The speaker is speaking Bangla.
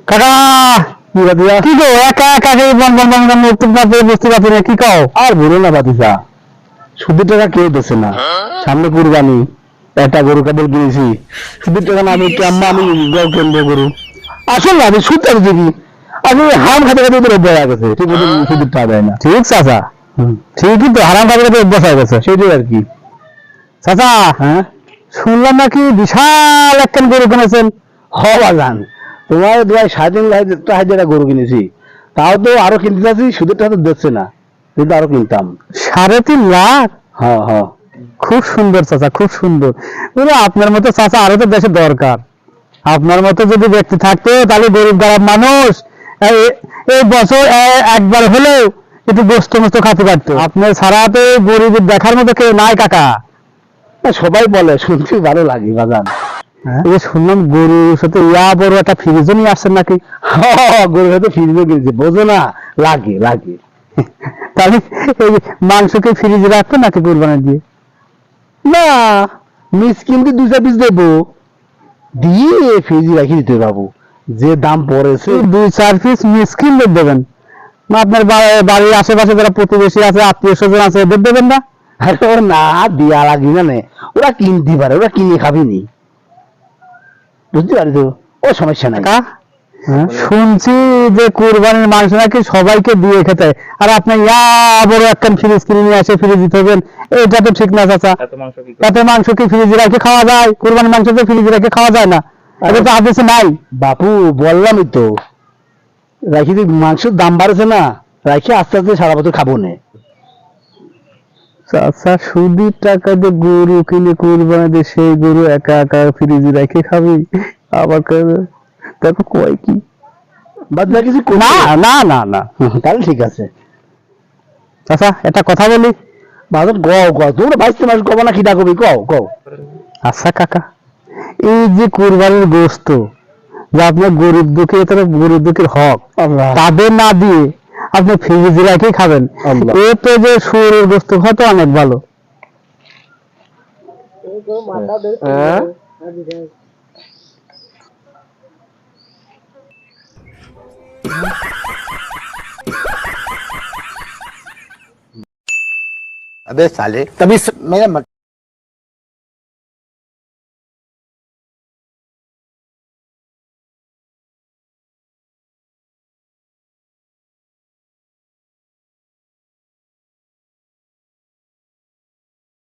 কাকা কি গো একা একা বুঝতে পারছি না কি কও? আর বলো না বাতিজা, সুদের টাকা কেউ দিচ্ছে না। সামনে কুরবানি, একটা গরু কাদের কিনেছি, সুদের টাকা না আমি আম্মা আমি কিনবো গরু। আসল না আমি সুদ টাকা দিবি, আমি হারাম খাতে খাতে অভ্যাস হয়ে গেছে, ঠিক মতো সুদের টাকা দেয় না। ঠিক চাচা, ঠিকই তো, হারাম খাতে খাতে অভ্যাস হয়ে গেছে, সেটাই আর কি। চাচা হ্যাঁ, শুনলাম নাকি বিশাল একখান গরু কিনেছেন। হওয়া যান, তোমার 2.5 গরু কিনেছি, তাও তো আরো কিনতে চাচ্ছি, সুদের টাকা তো দিচ্ছে না, কিন্তু আরো কিনতাম। 3.5 লাখ? হ্যাঁ হ্যাঁ, খুব সুন্দর চাচা, খুব সুন্দর। আপনার মতো চাচা আরো তো দেশে দরকার। আপনার মতো যদি ব্যক্তি থাকতো তাহলে গরিব গরিব মানুষ এই বছর একবার হলেও একটু গোস্ত মোস্ত খাতে পারতো। আপনার ছাড়া তো গরিব দেখার মতো কেউ নাই কাকা। সবাই বলে, শুনতে ভালো লাগে বাজান। শুনলাম গরুর সাথে বড় একটা ফ্রিজও নিয়ে আসছেন নাকি? গরুর সাথে ফ্রিজও কিনেছে, বোঝো না, লাগে লাগে। তাহলে এই মাংসকে ফ্রিজে রাখতো নাকি কোরবানি দিয়ে? না, মিসকিনকে 2-4 পিস দেবো, দিয়ে ফ্রিজে রাখি দিতে বাবু, যে দাম পড়েছে। 2-4 পিস মিসকিনদের দেবেন না? আপনার বাড়ির আশেপাশে যারা প্রতিবেশী আছে, আত্মীয় স্বজন আছে, এদের দেবেন না? ওর না দিয়া লাগি না, ওরা কিনতে পারে, ওরা কিনে খাবিনি, বুঝতে পারি তো, ও সমস্যা নাই। শুনছি যে কুরবানির মাংস নাকি সবাইকে দিয়ে খেতে, আর আপনি বড় একটা ফ্রিজ কিনে নিয়ে আসে ফ্রিজ দিতে হবেন, এটা তো ঠিক না চাচা। এত মাংস কি ফ্রিজে রেখে খাওয়া যায়? কুরবানির মাংস তো ফ্রিজে রেখে খাওয়া যায় না, এটা তো হাদিসে নাই। বাপু বললামই তো, রাখি মাংসের দাম বাড়ছে না, রাখি আস্তে আস্তে সারা বছর খাবো না। চাচা সুদির টাকা দিয়ে গরু কিনে কুরবানি দিয়ে সেই গরু একা একা ফ্রিজে রেখে খাবি, আবার দেখো কয় কি বাদ বাকি কিছু না না না না, তাহলে ঠিক আছে। আচ্ছা একটা কথা বলি, বাজার গও গও, তোমরা 22 মাস গব না, খিদা কবি কও কও। আচ্ছা কাকা, এই যে কুরবানির গোশত, যে আপনার গরিব দুঃখী, এটা গরিব দুঃখীর হক, তাদের না দিয়ে আপনি ফ্রিজে রেখে খাবেন, এতে যে শুয়োরের গোশত হয়তো অনেক ভালো। अबे साले तभी मेरा